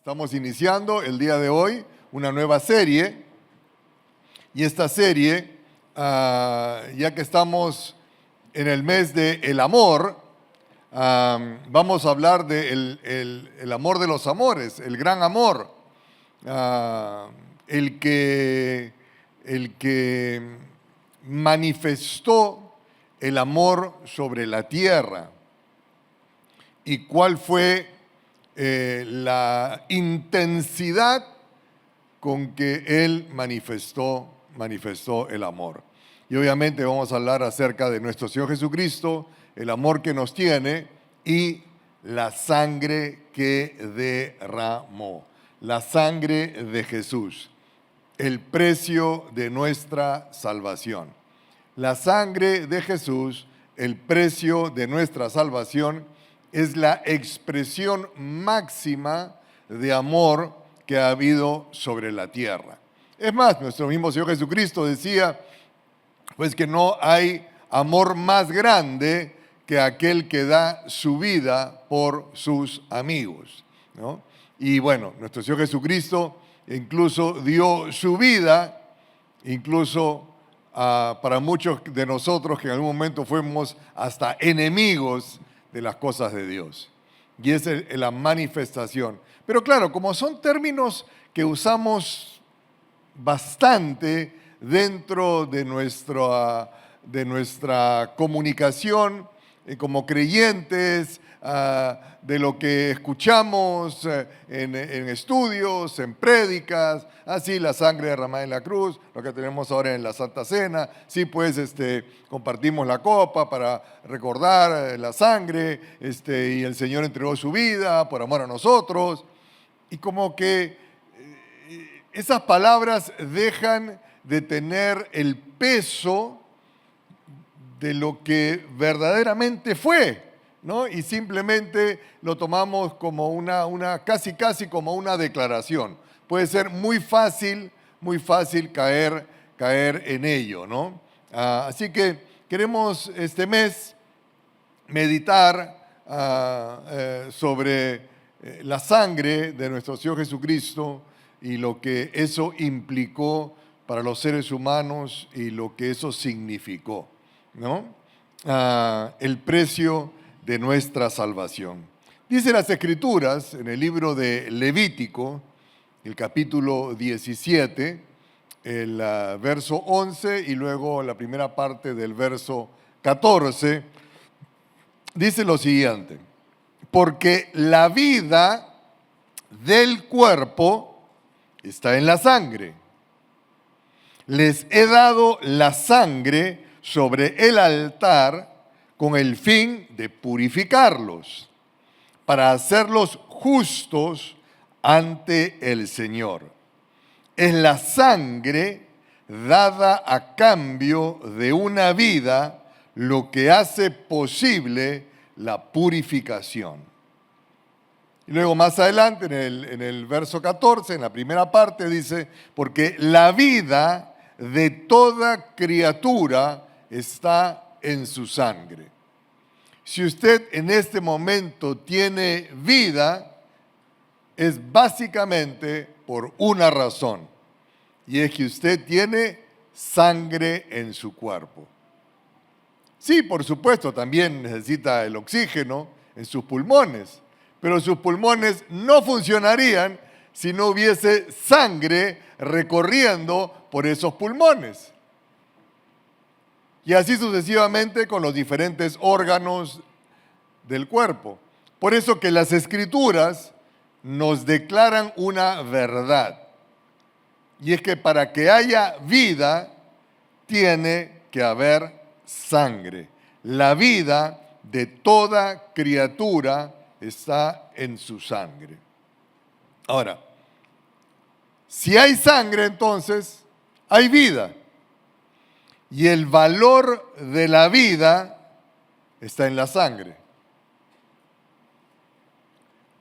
Estamos iniciando el día de hoy una nueva serie y esta serie, ya que estamos en el mes del amor, vamos a hablar del el amor de los amores, el gran amor, el que manifestó el amor sobre la tierra. ¿Y cuál fue la intensidad con que Él manifestó el amor? Y obviamente vamos a hablar acerca de nuestro Señor Jesucristo, el amor que nos tiene y la sangre que derramó. La sangre de Jesús, el precio de nuestra salvación. La sangre de Jesús, el precio de nuestra salvación, es la expresión máxima de amor que ha habido sobre la tierra. Es más, nuestro mismo Señor Jesucristo decía, pues que no hay amor más grande que aquel que da su vida por sus amigos, ¿no? Y bueno, nuestro Señor Jesucristo incluso dio su vida, incluso para muchos de nosotros que en algún momento fuimos hasta enemigos de las cosas de Dios. Y es la manifestación. Pero claro, como son términos que usamos bastante dentro de nuestra comunicación como creyentes, de lo que escuchamos en estudios, en prédicas, así la sangre derramada en la cruz, lo que tenemos ahora en la Santa Cena, sí pues compartimos la copa para recordar la sangre, y el Señor entregó su vida por amor a nosotros, y como que esas palabras dejan de tener el peso de lo que verdaderamente fue, ¿no? Y simplemente lo tomamos como casi como una declaración. Puede ser muy fácil caer en ello, ¿no? Así que queremos este mes meditar sobre la sangre de nuestro Señor Jesucristo y lo que eso implicó para los seres humanos y lo que eso significó, ¿no? El precio de nuestra salvación. Dice las Escrituras en el libro de Levítico, el capítulo 17, el verso 11 y luego la primera parte del verso 14, dice lo siguiente: porque la vida del cuerpo está en la sangre. Les he dado la sangre sobre el altar con el fin de purificarlos, para hacerlos justos ante el Señor. Es la sangre dada a cambio de una vida lo que hace posible la purificación. Y luego más adelante, en el verso 14, en la primera parte, dice, porque la vida de toda criatura está en su sangre. Si usted en este momento tiene vida, es básicamente por una razón, y es que usted tiene sangre en su cuerpo. Sí, por supuesto, también necesita el oxígeno en sus pulmones, pero sus pulmones no funcionarían si no hubiese sangre recorriendo por esos pulmones. Y así sucesivamente con los diferentes órganos del cuerpo. Por eso que las Escrituras nos declaran una verdad. Y es que para que haya vida, tiene que haber sangre. La vida de toda criatura está en su sangre. Ahora, si hay sangre, entonces hay vida. Y el valor de la vida está en la sangre.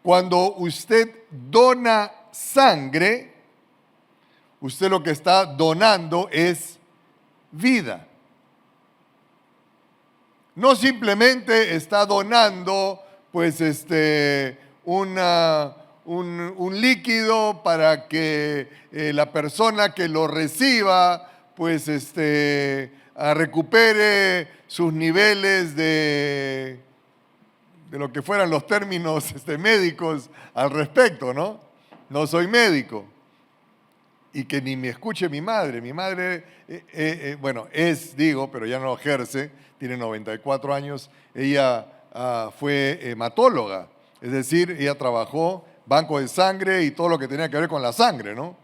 Cuando usted dona sangre, usted lo que está donando es vida. No simplemente está donando pues un líquido para que la persona que lo reciba pues recupere sus niveles de lo que fueran los términos médicos al respecto, ¿no? No soy médico. Y que ni me escuche mi madre. Mi madre, bueno, pero ya no ejerce, tiene 94 años. Ella fue hematóloga, es decir, ella trabajó banco de sangre y todo lo que tenía que ver con la sangre, ¿no?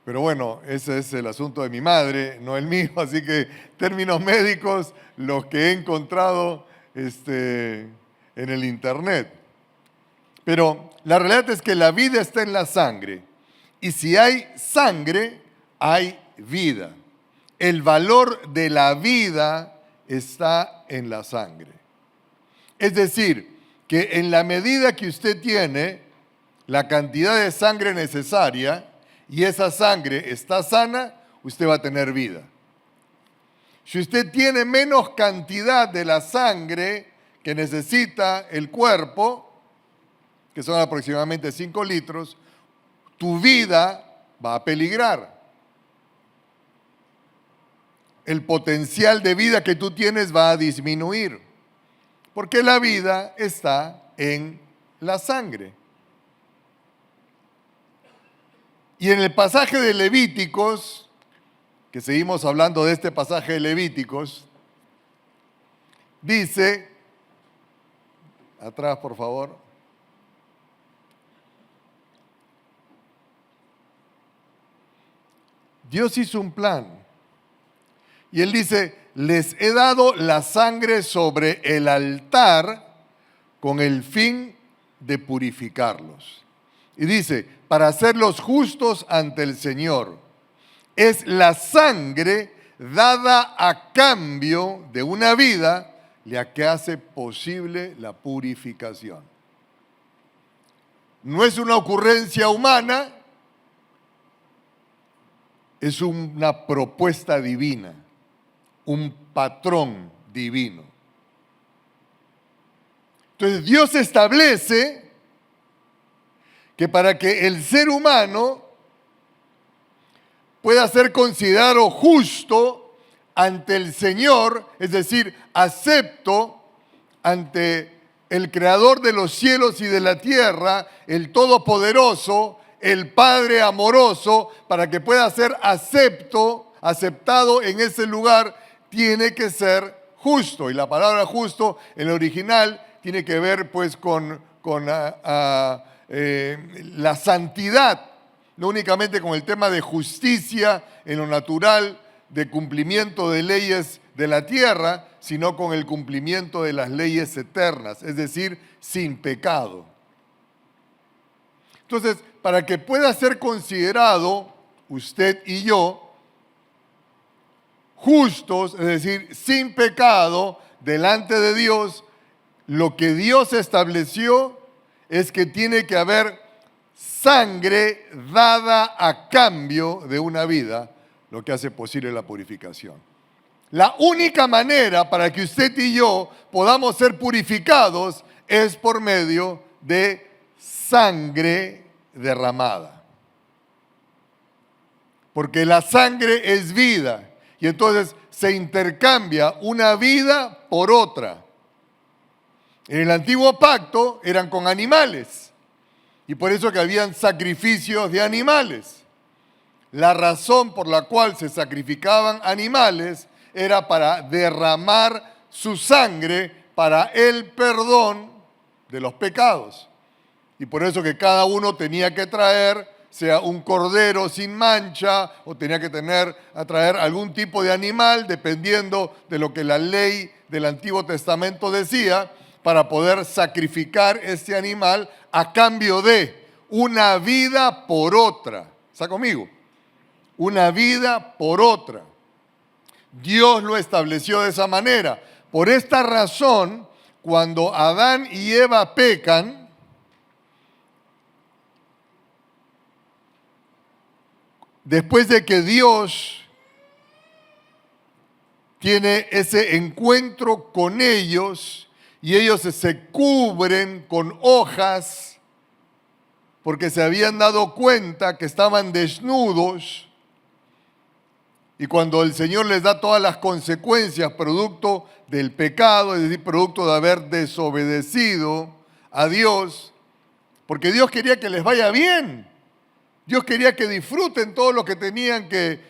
Pero bueno, ese es el asunto de mi madre, no el mío, así que términos médicos, los que he encontrado en el internet. Pero la realidad es que la vida está en la sangre. Y si hay sangre, hay vida. El valor de la vida está en la sangre. Es decir, que en la medida que usted tiene la cantidad de sangre necesaria y esa sangre está sana, usted va a tener vida. Si usted tiene menos cantidad de la sangre que necesita el cuerpo, que son aproximadamente 5 litros, tu vida va a peligrar. El potencial de vida que tú tienes va a disminuir, porque la vida está en la sangre. Y en el pasaje de Levíticos, que seguimos hablando de este pasaje de Levíticos, dice, atrás por favor, Dios hizo un plan y Él dice, les he dado la sangre sobre el altar con el fin de purificarlos. Y dice, para hacerlos justos ante el Señor. Es la sangre dada a cambio de una vida la que hace posible la purificación. No es una ocurrencia humana, es una propuesta divina, un patrón divino. Entonces Dios establece que para que el ser humano pueda ser considerado justo ante el Señor, es decir, acepto ante el Creador de los cielos y de la tierra, el Todopoderoso, el Padre amoroso, para que pueda ser aceptado en ese lugar, tiene que ser justo. Y la palabra justo en el original tiene que ver pues con la santidad, no únicamente con el tema de justicia en lo natural, de cumplimiento de leyes de la tierra, sino con el cumplimiento de las leyes eternas, es decir, sin pecado. Entonces, para que pueda ser considerado usted y yo justos, es decir, sin pecado delante de Dios, lo que Dios estableció es que tiene que haber sangre dada a cambio de una vida, lo que hace posible la purificación. La única manera para que usted y yo podamos ser purificados es por medio de sangre derramada. Porque la sangre es vida y entonces se intercambia una vida por otra. En el antiguo pacto eran con animales y por eso que habían sacrificios de animales. La razón por la cual se sacrificaban animales era para derramar su sangre para el perdón de los pecados. Y por eso que cada uno tenía que traer, sea un cordero sin mancha, o tenía que traer algún tipo de animal, dependiendo de lo que la ley del Antiguo Testamento decía, para poder sacrificar este animal a cambio de una vida por otra. ¿Está conmigo? Una vida por otra. Dios lo estableció de esa manera. Por esta razón, cuando Adán y Eva pecan, después de que Dios tiene ese encuentro con ellos y ellos se cubren con hojas porque se habían dado cuenta que estaban desnudos. Y cuando el Señor les da todas las consecuencias producto del pecado, es decir, producto de haber desobedecido a Dios, porque Dios quería que les vaya bien. Dios quería que disfruten todo lo que tenían que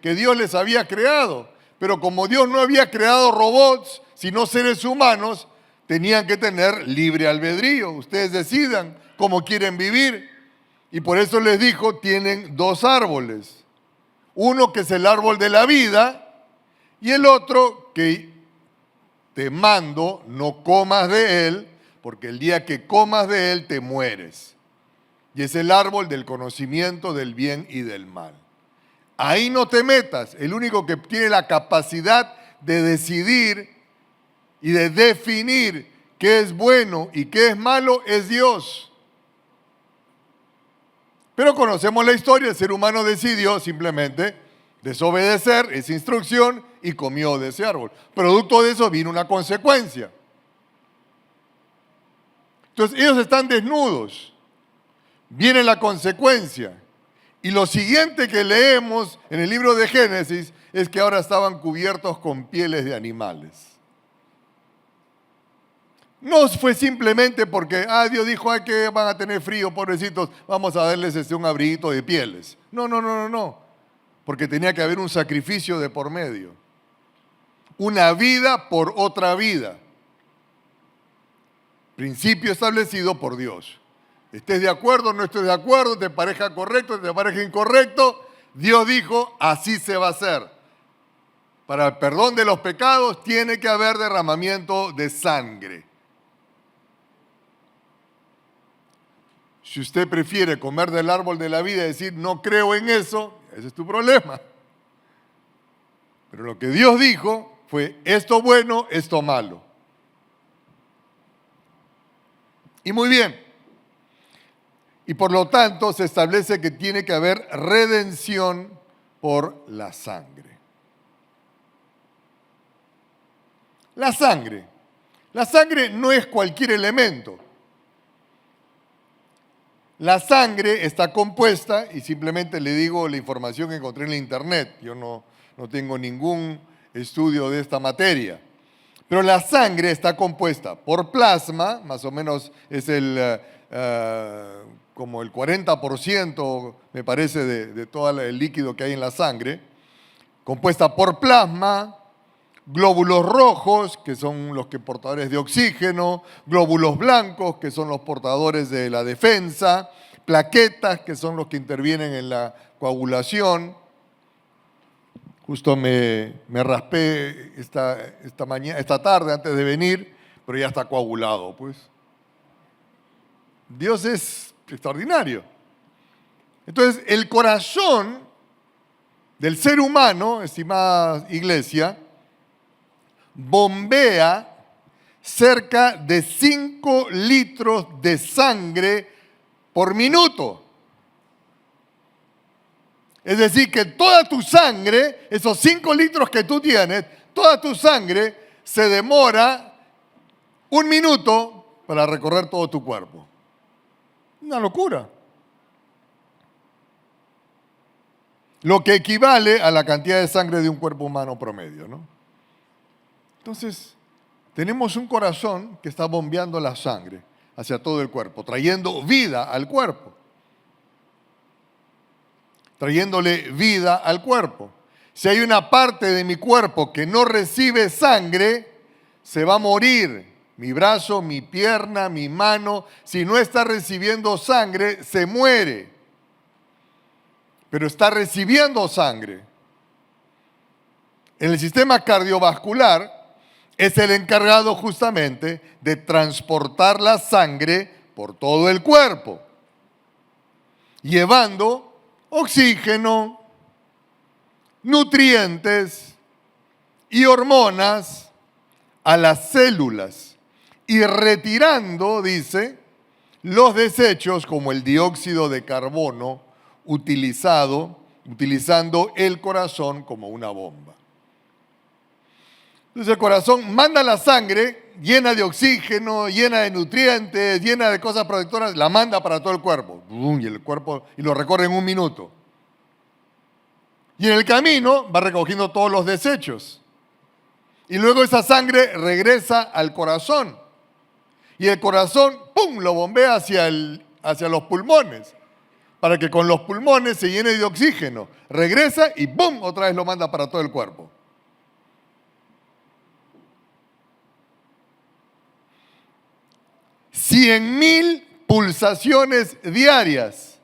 Dios les había creado. Pero como Dios no había creado robots, sino seres humanos, tenían que tener libre albedrío. Ustedes decidan cómo quieren vivir. Y por eso les dijo, tienen dos árboles. Uno que es el árbol de la vida y el otro que te mando, no comas de él, porque el día que comas de él te mueres. Y es el árbol del conocimiento del bien y del mal. Ahí no te metas. El único que tiene la capacidad de decidir y de definir qué es bueno y qué es malo es Dios. Pero conocemos la historia, el ser humano decidió simplemente desobedecer esa instrucción y comió de ese árbol. Producto de eso vino una consecuencia. Entonces ellos están desnudos, viene la consecuencia. Y lo siguiente que leemos en el libro de Génesis es que ahora estaban cubiertos con pieles de animales. No fue simplemente porque Dios dijo que van a tener frío, pobrecitos, vamos a darles un abriguito de pieles. No. Porque tenía que haber un sacrificio de por medio. Una vida por otra vida. Principio establecido por Dios. Estés de acuerdo, no estés de acuerdo, te parezca correcto, te parezca incorrecto. Dios dijo, así se va a hacer. Para el perdón de los pecados tiene que haber derramamiento de sangre. Si usted prefiere comer del árbol de la vida y decir, no creo en eso, ese es tu problema. Pero lo que Dios dijo fue, esto bueno, esto malo. Y muy bien. Y por lo tanto se establece que tiene que haber redención por la sangre. La sangre. La sangre no es cualquier elemento. La sangre está compuesta, y simplemente le digo la información que encontré en la internet, yo no tengo ningún estudio de esta materia, pero la sangre está compuesta por plasma, más o menos es como el 40% me parece de todo el líquido que hay en la sangre, compuesta por plasma, glóbulos rojos, que son los portadores de oxígeno, glóbulos blancos, que son los portadores de la defensa, plaquetas, que son los que intervienen en la coagulación. Justo me raspé esta tarde antes de venir, pero ya está coagulado, pues. Dios es extraordinario. Entonces, el corazón del ser humano, estimada iglesia, bombea cerca de 5 litros de sangre por minuto. Es decir, que toda tu sangre, esos 5 litros que tú tienes, toda tu sangre se demora 1 minuto para recorrer todo tu cuerpo. Una locura. Lo que equivale a la cantidad de sangre de un cuerpo humano promedio, ¿no? Entonces, tenemos un corazón que está bombeando la sangre hacia todo el cuerpo, trayendo vida al cuerpo. Trayéndole vida al cuerpo. Si hay una parte de mi cuerpo que no recibe sangre, se va a morir. Mi brazo, mi pierna, mi mano, si no está recibiendo sangre, se muere. Pero está recibiendo sangre. En el sistema cardiovascular, es el encargado justamente de transportar la sangre por todo el cuerpo, llevando oxígeno, nutrientes y hormonas a las células y retirando, dice, los desechos como el dióxido de carbono utilizando el corazón como una bomba. Entonces el corazón manda la sangre llena de oxígeno, llena de nutrientes, llena de cosas protectoras, la manda para todo el cuerpo. Y el cuerpo y lo recorre en un minuto. Y en el camino va recogiendo todos los desechos. Y luego esa sangre regresa al corazón. Y el corazón, ¡pum!, lo bombea hacia los pulmones, para que con los pulmones se llene de oxígeno. Regresa y ¡pum!, otra vez lo manda para todo el cuerpo. 100.000 pulsaciones diarias.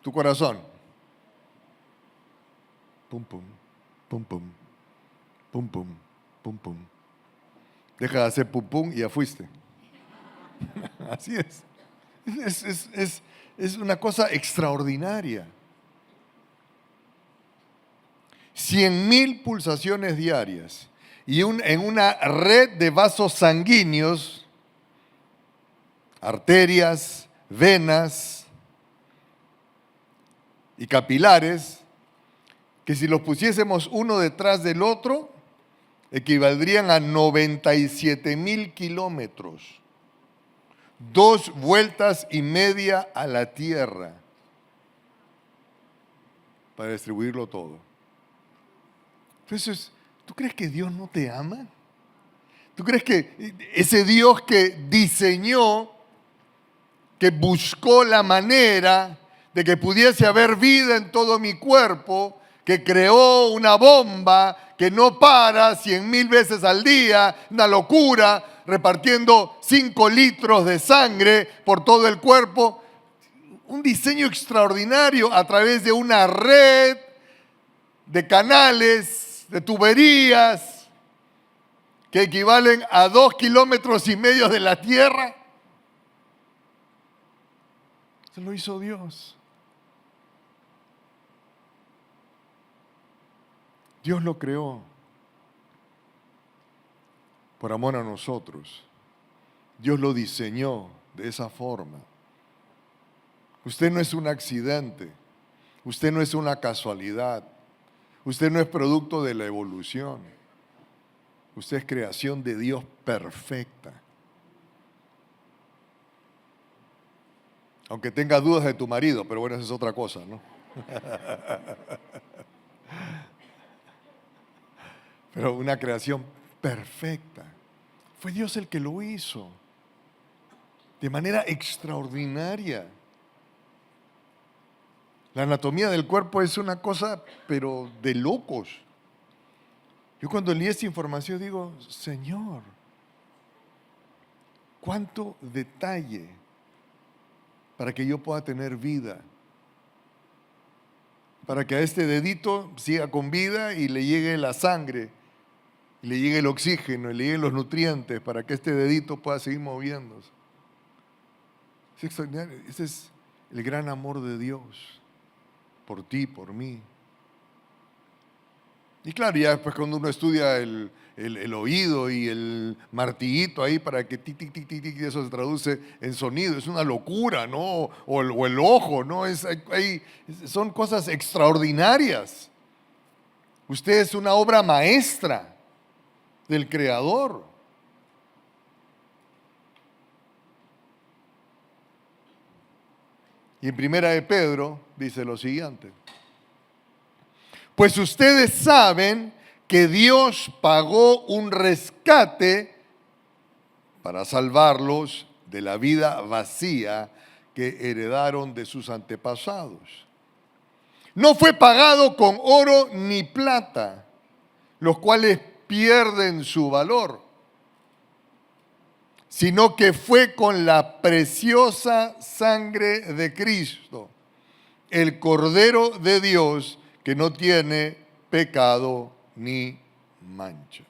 Tu corazón. Pum, pum, pum, pum, pum, pum, pum, pum. Deja de hacer pum, pum y ya fuiste. Así es. Es una cosa extraordinaria. 100.000 pulsaciones diarias. Y en una red de vasos sanguíneos, arterias, venas y capilares, que si los pusiésemos uno detrás del otro, equivaldrían a 97.000 kilómetros. 2 vueltas y media a la tierra para distribuirlo todo. Entonces, ¿tú crees que Dios no te ama? ¿Tú crees que ese Dios que diseñó, que buscó la manera de que pudiese haber vida en todo mi cuerpo, que creó una bomba que no para 100.000 veces al día, una locura, repartiendo 5 litros de sangre por todo el cuerpo? Un diseño extraordinario a través de una red de canales, de tuberías, que equivalen a 2,5 kilómetros de la tierra. Se lo hizo Dios. Dios lo creó por amor a nosotros. Dios lo diseñó de esa forma. Usted no es un accidente. Usted no es una casualidad. Usted no es producto de la evolución. Usted es creación de Dios perfecta. Aunque tenga dudas de tu marido, pero bueno, esa es otra cosa, ¿no? Pero una creación perfecta. Fue Dios el que lo hizo. De manera extraordinaria. La anatomía del cuerpo es una cosa, pero de locos. Yo cuando leí esta información digo, Señor, cuánto detalle para que yo pueda tener vida. Para que a este dedito siga con vida y le llegue la sangre, y le llegue el oxígeno, y le lleguen los nutrientes, para que este dedito pueda seguir moviéndose. Es extraordinario. Ese es el gran amor de Dios por ti, por mí. Y claro, ya después cuando uno estudia el oído y el martillito ahí para que tic, tic, tic, tic, tic, eso se traduce en sonido, es una locura, ¿no? O el ojo, ¿no? Son cosas extraordinarias. Usted es una obra maestra del Creador. Y en Primera de Pedro dice lo siguiente: pues ustedes saben que Dios pagó un rescate para salvarlos de la vida vacía que heredaron de sus antepasados. No fue pagado con oro ni plata, los cuales pierden su valor, sino que fue con la preciosa sangre de Cristo, el Cordero de Dios, que no tiene pecado ni mancha.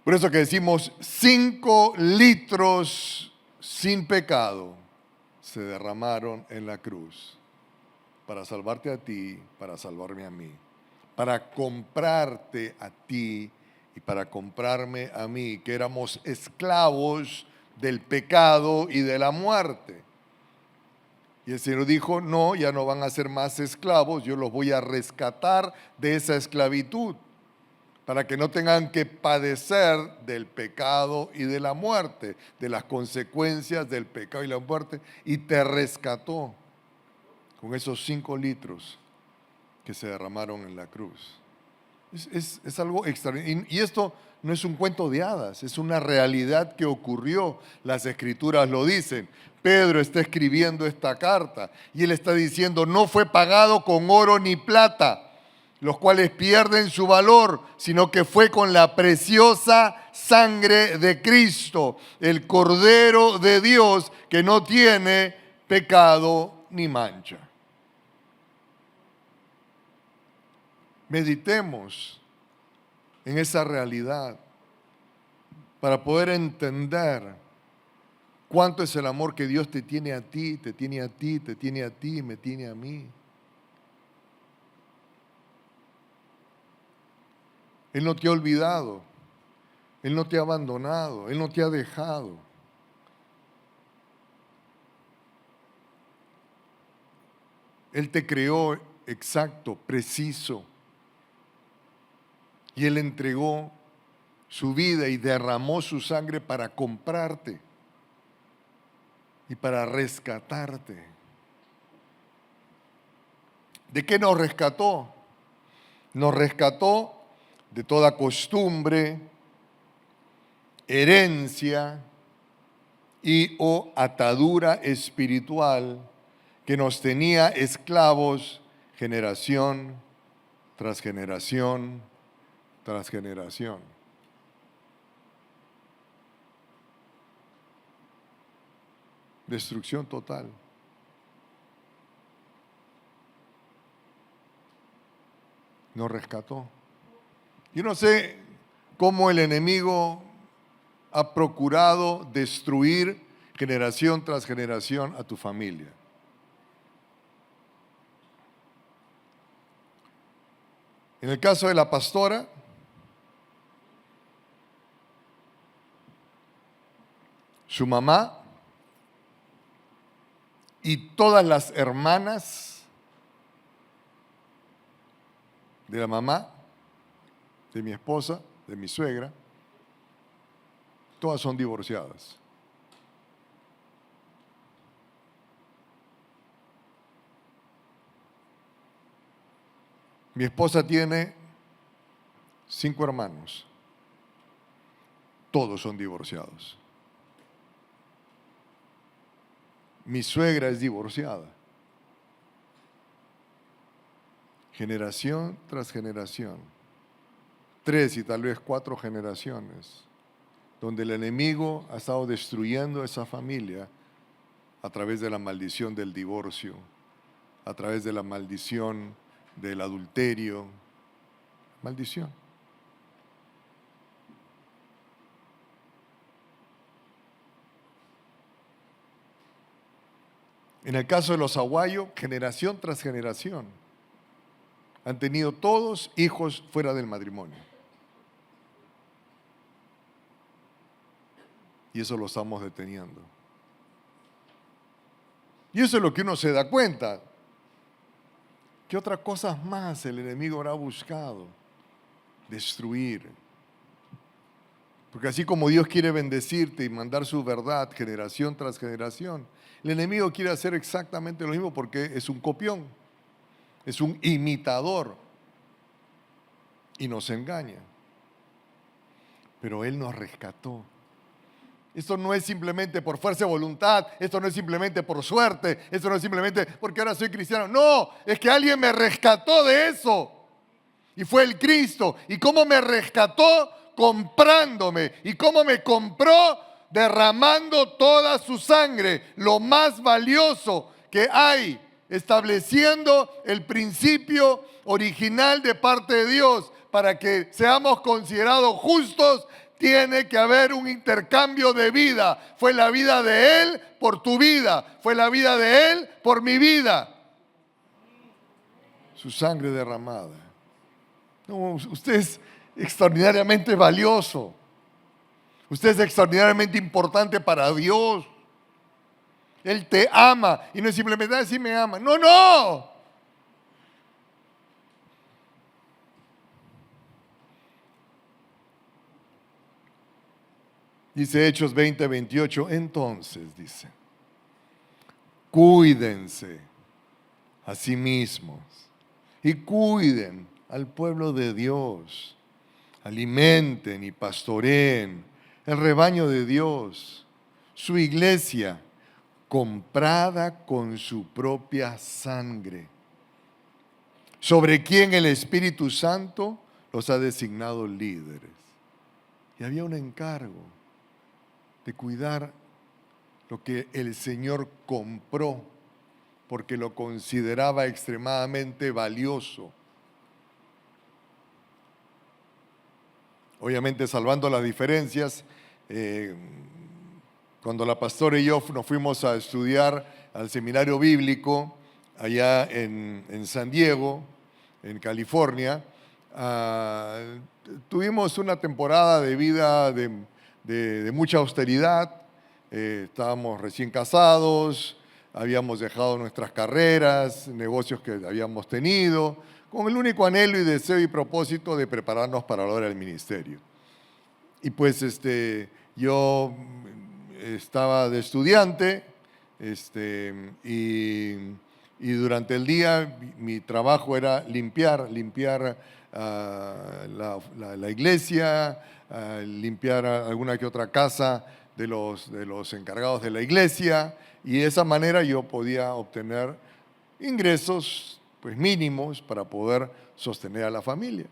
Por eso que decimos 5 litros sin pecado se derramaron en la cruz para salvarte a ti, para salvarme a mí, para comprarte a ti y para comprarme a mí, que éramos esclavos del pecado y de la muerte. Y el Señor dijo, no, ya no van a ser más esclavos, yo los voy a rescatar de esa esclavitud, para que no tengan que padecer del pecado y de la muerte, de las consecuencias del pecado y la muerte, y te rescató con esos 5 litros que se derramaron en la cruz. Es algo extraordinario. Y esto no es un cuento de hadas, es una realidad que ocurrió. Las Escrituras lo dicen. Pedro está escribiendo esta carta y él está diciendo, no fue pagado con oro ni plata, los cuales pierden su valor, sino que fue con la preciosa sangre de Cristo, el Cordero de Dios, que no tiene pecado ni mancha. Meditemos en esa realidad para poder entender cuánto es el amor que Dios te tiene a ti, te tiene a ti, te tiene a ti, me tiene a mí. Él no te ha olvidado, Él no te ha abandonado, Él no te ha dejado. Él te creó exacto, preciso. Y Él entregó su vida y derramó su sangre para comprarte y para rescatarte. ¿De qué nos rescató? Nos rescató de toda costumbre, herencia y o atadura espiritual que nos tenía esclavos generación tras generación tras generación. Destrucción total. Nos rescató. Yo no sé cómo el enemigo ha procurado destruir generación tras generación a tu familia. En el caso de la pastora, su mamá y todas las hermanas de la mamá, de mi esposa, de mi suegra, todas son divorciadas. Mi esposa tiene 5 hermanos, todos son divorciados. Mi suegra es divorciada. Generación tras generación. 3 y tal vez 4 generaciones, donde el enemigo ha estado destruyendo esa familia a través de la maldición del divorcio, a través de la maldición del adulterio. Maldición. En el caso de los aguayos, generación tras generación, han tenido todos hijos fuera del matrimonio. Y eso lo estamos deteniendo. Y eso es lo que uno se da cuenta. ¿Qué otras cosas más el enemigo habrá buscado? Destruir. Porque así como Dios quiere bendecirte y mandar su verdad generación tras generación, el enemigo quiere hacer exactamente lo mismo porque es un copión, es un imitador y nos engaña. Pero Él nos rescató. Esto no es simplemente por fuerza de voluntad, esto no es simplemente por suerte, esto no es simplemente porque ahora soy cristiano. No, es que alguien me rescató de eso. Y fue el Cristo. ¿Y cómo me rescató? Comprándome. ¿Y cómo me compró? Derramando toda su sangre, lo más valioso que hay, estableciendo el principio original de parte de Dios para que seamos considerados justos. Tiene que haber un intercambio de vida. Fue la vida de Él por tu vida. Fue la vida de Él por mi vida. Su sangre derramada. No, usted es extraordinariamente valioso. Usted es extraordinariamente importante para Dios. Él te ama. Y no es simplemente decir me ama. No, no. Dice Hechos 20:28. Entonces, dice, cuídense a sí mismos y cuiden al pueblo de Dios. Alimenten y pastoreen el rebaño de Dios, su iglesia, comprada con su propia sangre, sobre quien el Espíritu Santo los ha designado líderes. Y había un encargo de cuidar lo que el Señor compró, porque lo consideraba extremadamente valioso. Obviamente salvando las diferencias, cuando la pastora y yo nos fuimos a estudiar al seminario bíblico allá en San Diego, en California, tuvimos una temporada de vida de mucha austeridad. Estábamos recién casados, habíamos dejado nuestras carreras, negocios que habíamos tenido, con el único anhelo y deseo y propósito de prepararnos para la obra del ministerio. Y pues yo estaba de estudiante y durante el día mi trabajo era limpiar la iglesia, limpiar alguna que otra casa de los encargados de la iglesia, y de esa manera yo podía obtener ingresos pues mínimos para poder sostener a la familia.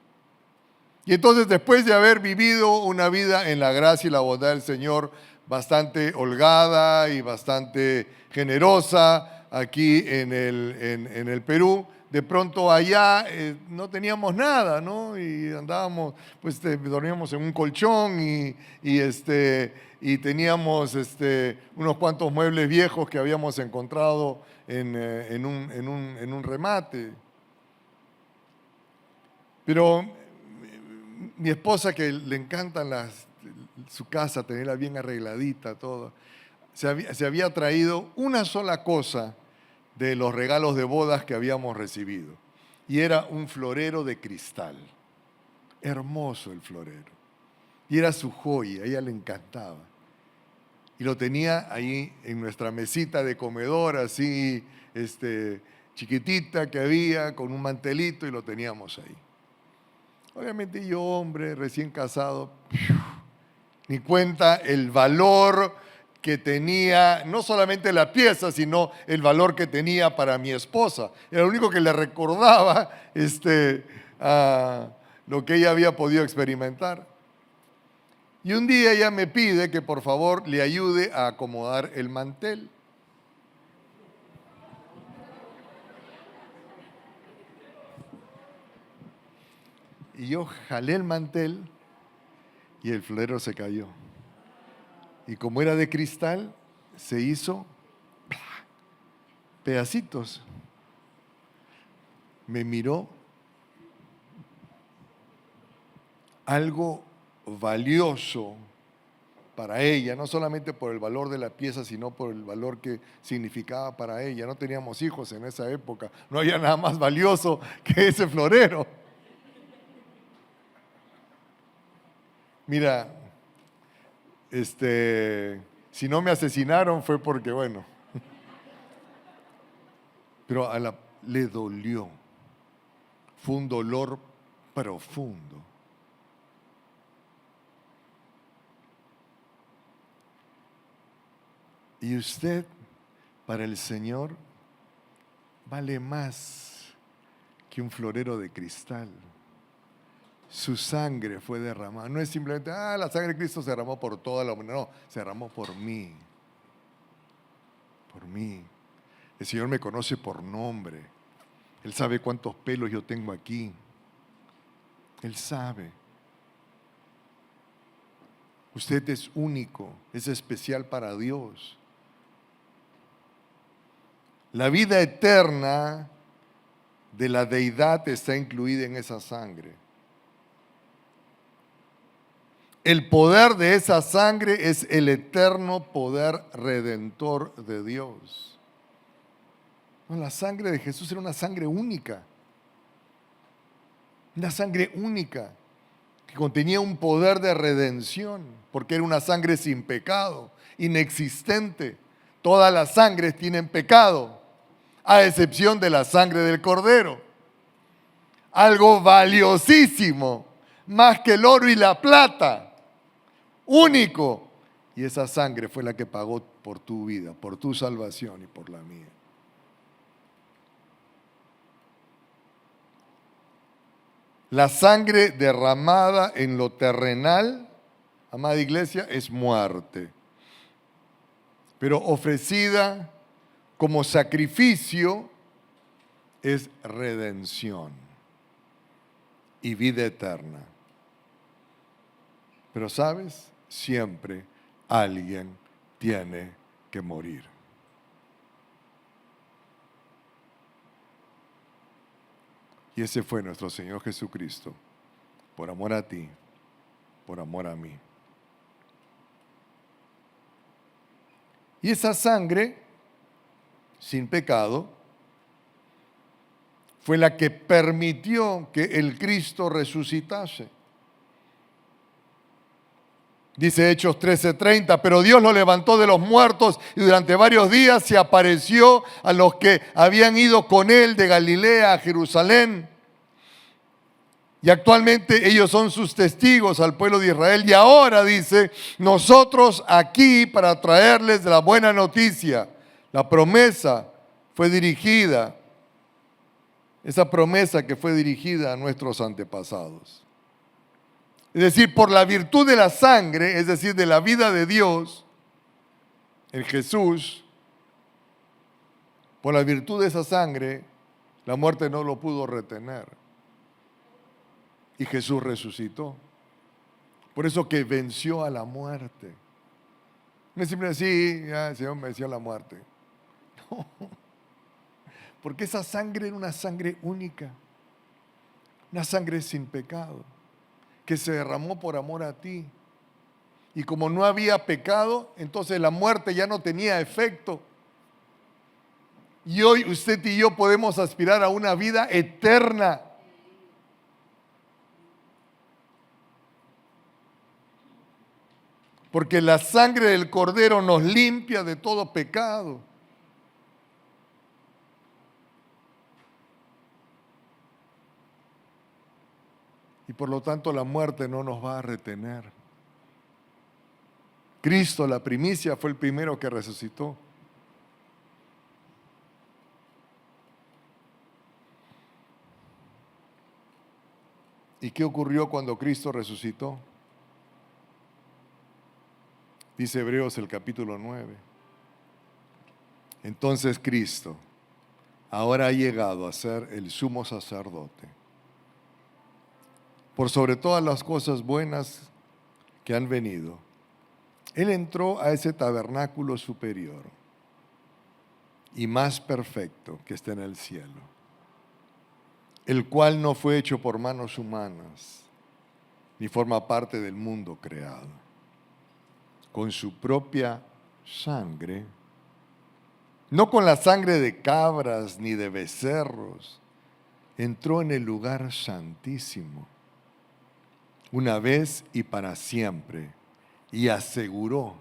Y entonces, después de haber vivido una vida en la gracia y la bondad del Señor, bastante holgada y bastante generosa aquí en el Perú, de pronto allá no teníamos nada, ¿no? Y andábamos, pues dormíamos en un colchón y teníamos unos cuantos muebles viejos que habíamos encontrado en un remate. Pero mi esposa, que le encantan su casa, tenerla bien arregladita, todo, se había traído una sola cosa de los regalos de bodas que habíamos recibido. Y era un florero de cristal. Hermoso el florero. Y era su joya, a ella le encantaba. Y lo tenía ahí en nuestra mesita de comedor, así chiquitita que había, con un mantelito, y lo teníamos ahí. Obviamente yo, hombre, recién casado, ni cuenta el valor que tenía, no solamente la pieza, sino el valor que tenía para mi esposa. Era lo único que le recordaba lo que ella había podido experimentar. Y un día ella me pide que por favor le ayude a acomodar el mantel. Y yo jalé el mantel y el florero se cayó. Y como era de cristal, se hizo pedacitos. Me miró, algo valioso para ella, no solamente por el valor de la pieza, sino por el valor que significaba para ella. No teníamos hijos en esa época, no había nada más valioso que ese florero. Mira, si no me asesinaron fue porque, bueno, pero le dolió. Fue un dolor profundo. Y usted, para el Señor, vale más que un florero de cristal. Su sangre fue derramada. No es simplemente, la sangre de Cristo se derramó por toda la humanidad. No, se derramó por mí. Por mí. El Señor me conoce por nombre. Él sabe cuántos pelos yo tengo aquí. Él sabe. Usted es único, es especial para Dios. La vida eterna de la deidad está incluida en esa sangre. El poder de esa sangre es el eterno poder redentor de Dios. No, la sangre de Jesús era una sangre única. Una sangre única que contenía un poder de redención, porque era una sangre sin pecado, inexistente. Todas las sangres tienen pecado, a excepción de la sangre del Cordero. Algo valiosísimo, más que el oro y la plata, único. Y esa sangre fue la que pagó por tu vida, por tu salvación y por la mía. La sangre derramada en lo terrenal, amada iglesia, es muerte. Pero ofrecida como sacrificio es redención y vida eterna. Pero ¿sabes? Siempre alguien tiene que morir. Y ese fue nuestro Señor Jesucristo, por amor a ti, por amor a mí. Y esa sangre, sin pecado, fue la que permitió que el Cristo resucitase. Dice Hechos 13:30, pero Dios lo levantó de los muertos y durante varios días se apareció a los que habían ido con él de Galilea a Jerusalén. Y actualmente ellos son sus testigos al pueblo de Israel. Y ahora dice, nosotros aquí para traerles la buena noticia. La promesa fue dirigida, esa promesa que fue dirigida a nuestros antepasados. Es decir, por la virtud de la sangre, es decir, de la vida de Dios, en Jesús, por la virtud de esa sangre, la muerte no lo pudo retener. Y Jesús resucitó. Por eso que venció a la muerte. No es simplemente así, ya el Señor venció a la muerte. No. Porque esa sangre era una sangre única. Una sangre sin pecado. Que se derramó por amor a ti. Y como no había pecado, entonces la muerte ya no tenía efecto. Y hoy usted y yo podemos aspirar a una vida eterna. Porque la sangre del Cordero nos limpia de todo pecado. Y por lo tanto la muerte no nos va a retener. Cristo, la primicia, fue el primero que resucitó. ¿Y qué ocurrió cuando Cristo resucitó? Dice Hebreos el capítulo 9. Entonces Cristo ahora ha llegado a ser el sumo sacerdote por sobre todas las cosas buenas que han venido. Él entró a ese tabernáculo superior y más perfecto que está en el cielo, el cual no fue hecho por manos humanas, ni forma parte del mundo creado. Con su propia sangre, no con la sangre de cabras ni de becerros, entró en el lugar santísimo, una vez y para siempre, y aseguró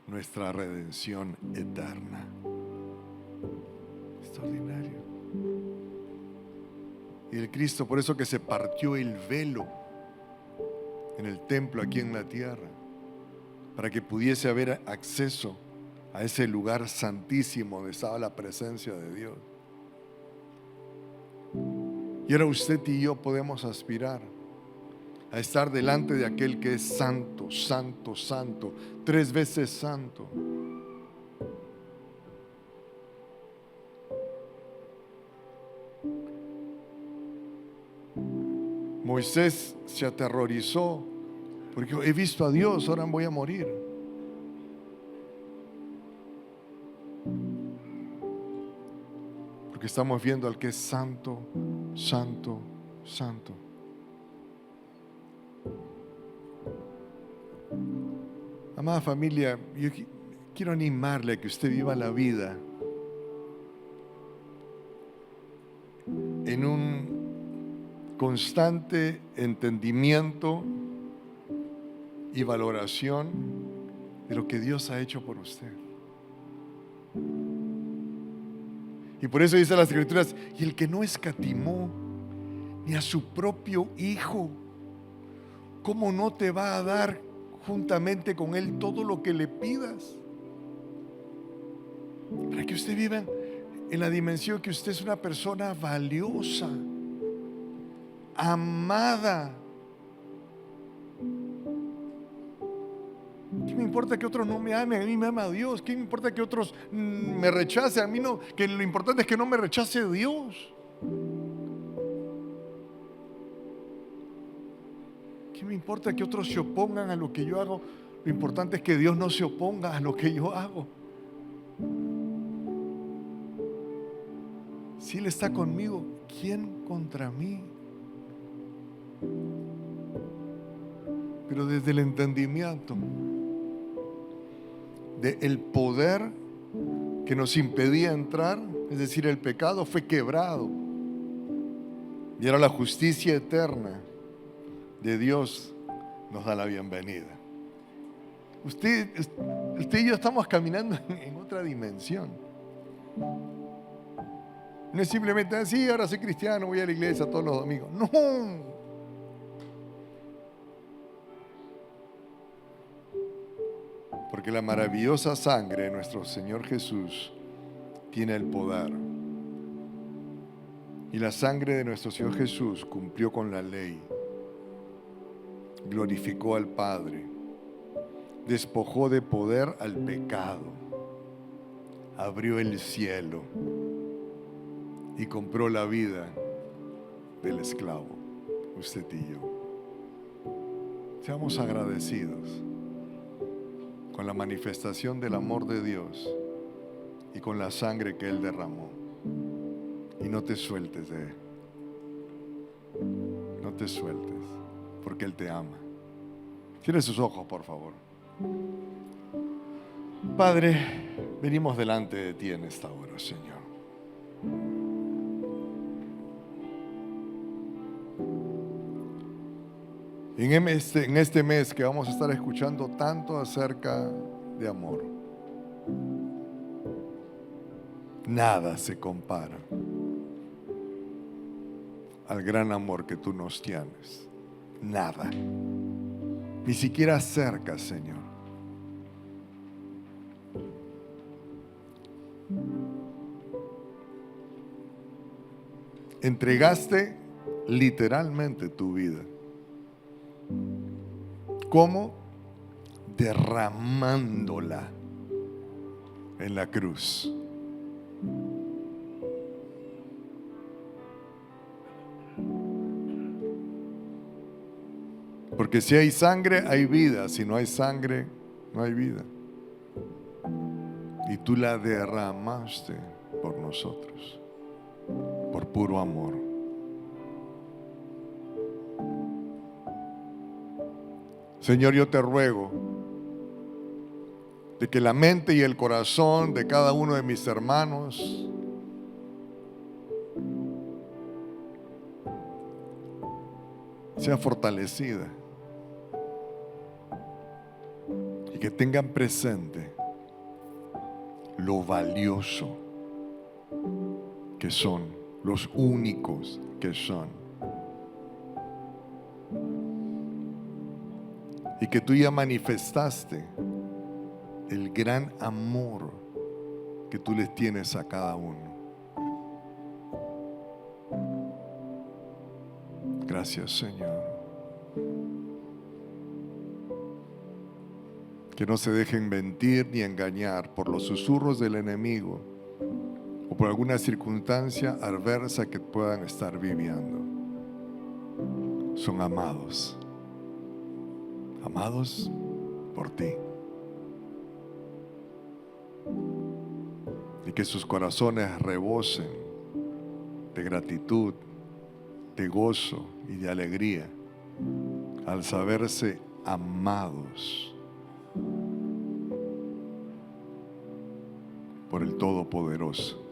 nuestra redención eterna. Extraordinario. Y el Cristo, por eso que se partió el velo en el templo aquí en la tierra, para que pudiese haber acceso a ese lugar santísimo donde estaba la presencia de Dios. Y ahora usted y yo podemos aspirar a estar delante de aquel que es santo, santo, santo, 3 veces santo. Moisés se aterrorizó porque he visto a Dios, ahora voy a morir. Porque estamos viendo al que es santo, santo, santo. Amada familia, yo quiero animarle a que usted viva la vida en un constante entendimiento y valoración de lo que Dios ha hecho por usted. Y por eso dice las Escrituras, y el que no escatimó ni a su propio Hijo, ¿cómo no te va a dar juntamente con Él todo lo que le pidas? Para que usted viva en la dimensión que usted es una persona valiosa, amada. ¿Qué me importa que otros no me amen? A mí me ama Dios. ¿Qué me importa que otros me rechacen? A mí no, que lo importante es que no me rechace Dios. ¿Qué me importa que otros se opongan a lo que yo hago? Lo importante es que Dios no se oponga a lo que yo hago. Si Él está conmigo, ¿quién contra mí? Pero desde el entendimiento del poder que nos impedía entrar, es decir, el pecado fue quebrado y ahora la justicia eterna de Dios nos da la bienvenida. Usted y yo estamos caminando en otra dimensión. No es simplemente así, ahora soy cristiano, voy a la iglesia todos los domingos. No. Porque la maravillosa sangre de nuestro Señor Jesús tiene el poder. Y la sangre de nuestro Señor Jesús cumplió con la ley, glorificó al Padre, despojó de poder al pecado, abrió el cielo y compró la vida del esclavo, usted y yo. Seamos agradecidos con la manifestación del amor de Dios y con la sangre que Él derramó. Y no te sueltes de Él. No te sueltes, porque Él te ama. Cierre sus ojos, por favor. Padre, venimos delante de ti en esta hora, Señor. En este mes que vamos a estar escuchando tanto acerca de amor, nada se compara al gran amor que tú nos tienes. Nada. Ni siquiera cerca, Señor. Entregaste literalmente tu vida. ¿Cómo? Derramándola en la cruz. Porque si hay sangre, hay vida. Si no hay sangre, no hay vida. Y tú la derramaste por nosotros, por puro amor. Señor, yo te ruego de que la mente y el corazón de cada uno de mis hermanos sea fortalecida y que tengan presente lo valioso que son, los únicos que son. Y que tú ya manifestaste el gran amor que tú les tienes a cada uno. Gracias, Señor. Que no se dejen mentir ni engañar por los susurros del enemigo o por alguna circunstancia adversa que puedan estar viviendo. Son amados. Amados por ti. Y que sus corazones rebosen de gratitud, de gozo y de alegría al saberse amados por el Todopoderoso.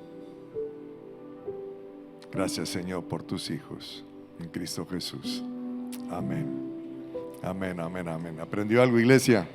Gracias, Señor, por tus hijos en Cristo Jesús. Amén. Amén, amén, amén. ¿Aprendió algo, iglesia?